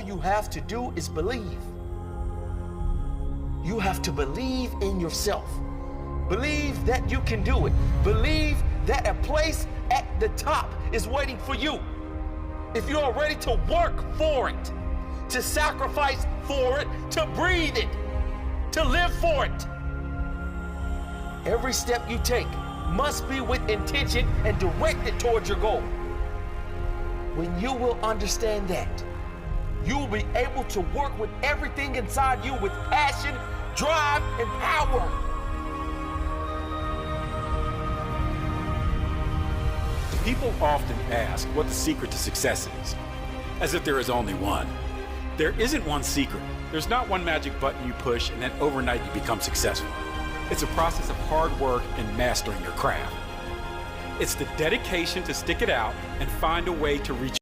you have to do is believe. You have to believe in yourself. Believe that you can do it. Believe that a place at the top is waiting for you. If you are ready to work for it, to sacrifice for it, to breathe it, to live for it. Every step you take must be with intention and directed towards your goal. When you will understand that, you will be able to work with everything inside you with passion, drive, and power. People often ask what the secret to success is, as if there is only one. There isn't one secret. There's not one magic button you push and then overnight you become successful. It's a process of hard work and mastering your craft. It's the dedication to stick it out and find a way to reach